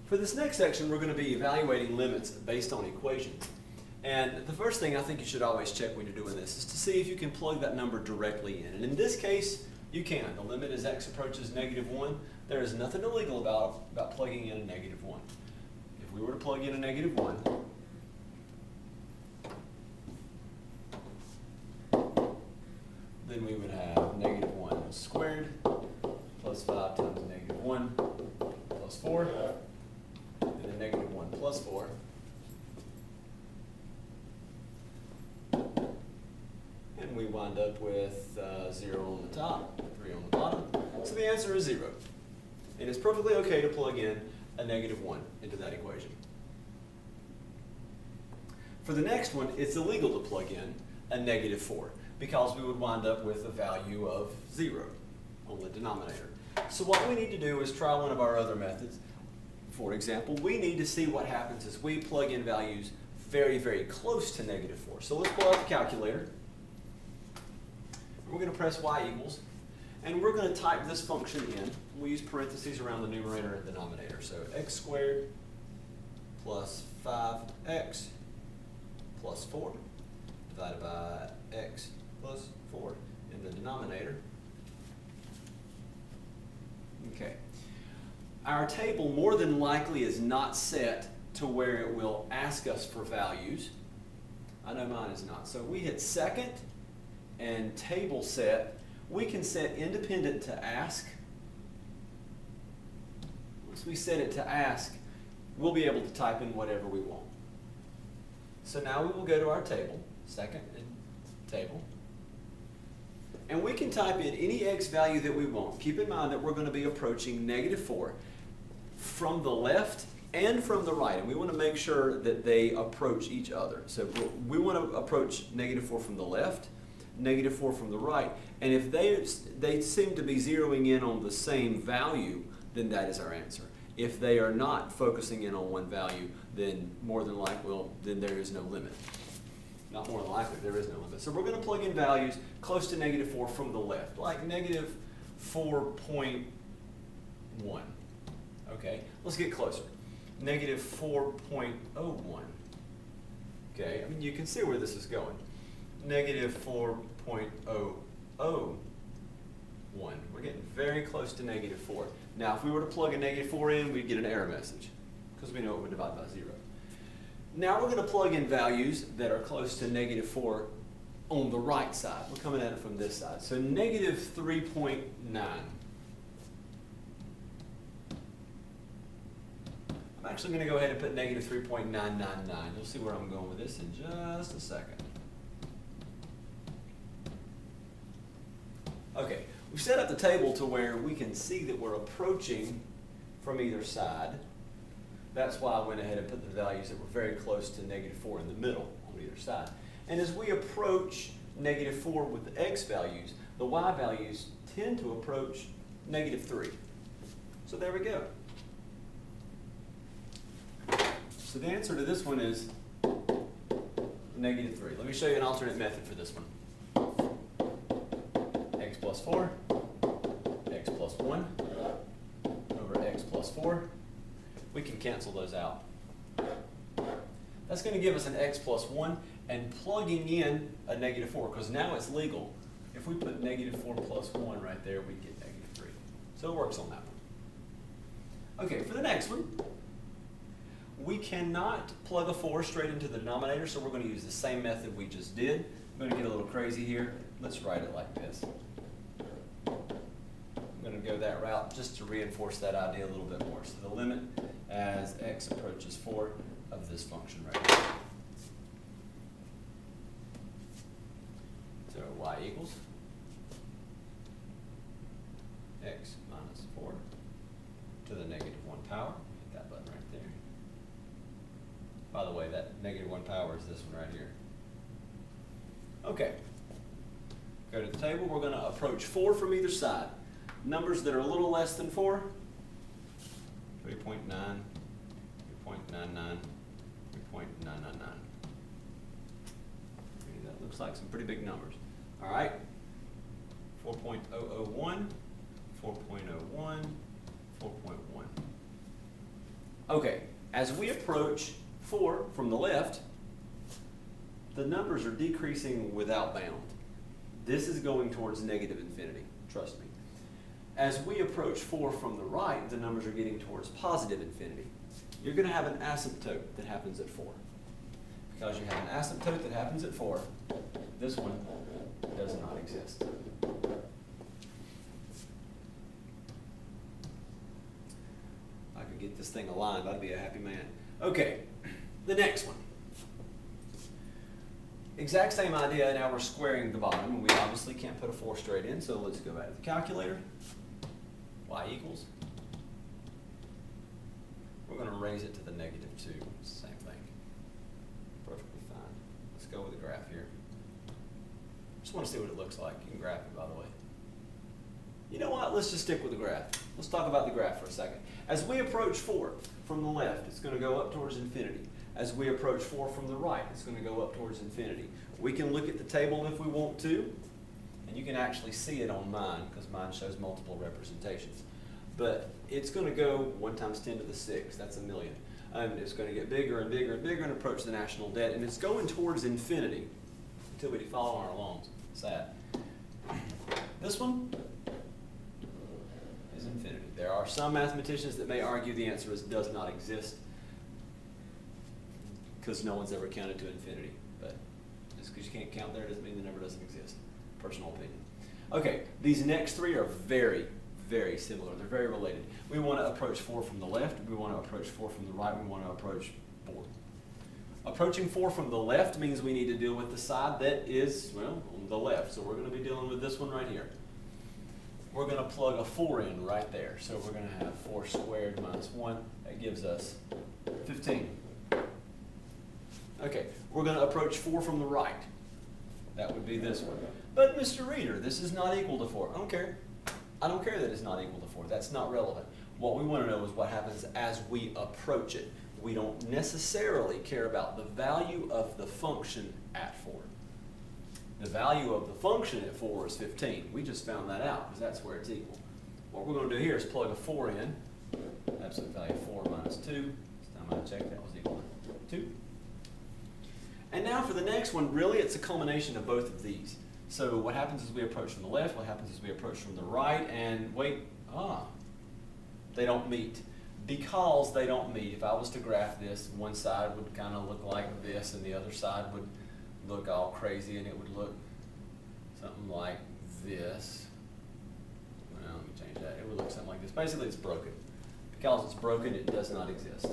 For this next section, we're going to be evaluating limits based on equations. And the first thing I think you should always check when you're doing this is to see if you can plug that number directly in. And in this case, you can. The limit as x approaches -1. There is nothing illegal about plugging in a -1. If we were to plug in a -1, then we would have -1 squared plus 5 times -1 plus 4, and then -1 plus 4. And we wind up with 0 on the top, 3 on the bottom. So the answer is 0. And it's perfectly okay to plug in a -1 into that equation. For the next one, it's illegal to plug in a -4 because we would wind up with a value of 0 on the denominator. So what we need to do is try one of our other methods. For example, we need to see what happens as we plug in values very, very close to -4. So let's pull out the calculator. We're going to press y equals, and we're going to type this function in. We use parentheses around the numerator and denominator. So x squared plus 5x plus 4 divided by x plus 4 in the denominator. Okay. Our table more than likely is not set to where it will ask us for values. I know mine is not. So we hit second and table set. We can set independent to ask. Once we set it to ask, we'll be able to type in whatever we want. So now we will go to our table, second and table, and we can type in any x value that we want. Keep in mind that we're going to be approaching -4 from the left and from the right, and we want to make sure that they approach each other. So we want to approach -4 from the left, -4 from the right, and if they seem to be zeroing in on the same value, then that is our answer. If they are not focusing in on one value, then more than likely, well, then there is no limit. Not more than likely, there is no limit. So we're going to plug in values close to -4 from the left, like -4.1. Okay, let's get closer. -4.01. Okay, I mean, you can see where this is going. -4.001. We're getting very close to -4. Now, if we were to plug a -4 in, we'd get an error message because we know it would divide by 0. Now we're going to plug in values that are close to -4 on the right side. We're coming at it from this side. So -3.9. I'm actually going to go ahead and put -3.999. You'll see where I'm going with this in just a second. Okay, we've set up the table to where we can see that we're approaching from either side. That's why I went ahead and put the values that were very close to -4 in the middle on either side. And as we approach -4 with the x values, the y values tend to approach -3. So there we go. So the answer to this one is -3. Let me show you an alternate method for this one. X plus 4, x plus 1 over x plus 4. We can cancel those out. That's going to give us an x plus 1, and plugging in a -4, because now it's legal. If we put -4 plus 1 right there, we get -3. So it works on that one. Okay, for the next one, we cannot plug a 4 straight into the denominator, so we're going to use the same method we just did. I'm going to get a little crazy here. Let's write it like this. I'm going to go that route just to reinforce that idea a little bit more. So the limit as x approaches 4 of this function right here. So y equals x minus 4 to the -1 power. Hit that button right there. By the way, that -1 power is this one right here. Okay. Go to the table. We're going to approach 4 from either side. Numbers that are a little less than 4, 3.9, 3.99, 3.999. That looks like some pretty big numbers. All right. 4.001, 4.01, 4.1. Okay, as we approach 4 from the left, the numbers are decreasing without bound. This is going towards negative infinity, trust me. As we approach 4 from the right, the numbers are getting towards positive infinity. You're going to have an asymptote that happens at 4. Because you have an asymptote that happens at 4, this one does not exist. If I could get this thing aligned, I'd be a happy man. Okay, the next one. Exact same idea, now we're squaring the bottom, and we obviously can't put a 4 straight in, so let's go back to the calculator. Y equals. We're going to raise it to the negative 2. It's the same thing. Perfectly fine. Let's go with a graph here. Just want to see what it looks like. You can graph it, by the way. You know what? Let's just stick with the graph. Let's talk about the graph for a second. As we approach 4 from the left, it's going to go up towards infinity. As we approach 4 from the right, it's going to go up towards infinity. We can look at the table if we want to, and you can actually see it on mine, because mine shows multiple representations. But it's going to go 1 times 10 to the 6th, that's 1,000,000. And it's going to get bigger and bigger and bigger and approach the national debt, and it's going towards infinity until we default on our loans. Sad. This one is infinity. There are some mathematicians that may argue the answer does not exist, because no one's ever counted to infinity. But just because you can't count there doesn't mean the number doesn't exist. Personal opinion. Okay, these next 3 are very, very similar. They're very related. We want to approach 4 from the left. We want to approach 4 from the right. We want to approach 4. Approaching 4 from the left means we need to deal with the side that is, well, on the left. So we're going to be dealing with this one right here. We're going to plug a 4 in right there. So we're going to have 4 squared minus 1. That gives us 15. Okay, we're going to approach 4 from the right. That would be this one. But Mr. Reader, this is not equal to 4. I don't care. I don't care that it's not equal to 4. That's not relevant. What we want to know is what happens as we approach it. We don't necessarily care about the value of the function at 4. The value of the function at 4 is 15. We just found that out because that's where it's equal. What we're going to do here is plug a 4 in. Absolute value of 4 minus 2. This time I checked, that was equal to 2. And now for the next one, really it's a culmination of both of these. So what happens as we approach from the left, what happens as we approach from the right, and wait, they don't meet. Because they don't meet, if I was to graph this, one side would kind of look like this, and the other side would look all crazy, and it would look something like this. Well, let me change that. It would look something like this. Basically, it's broken. Because it's broken, it does not exist.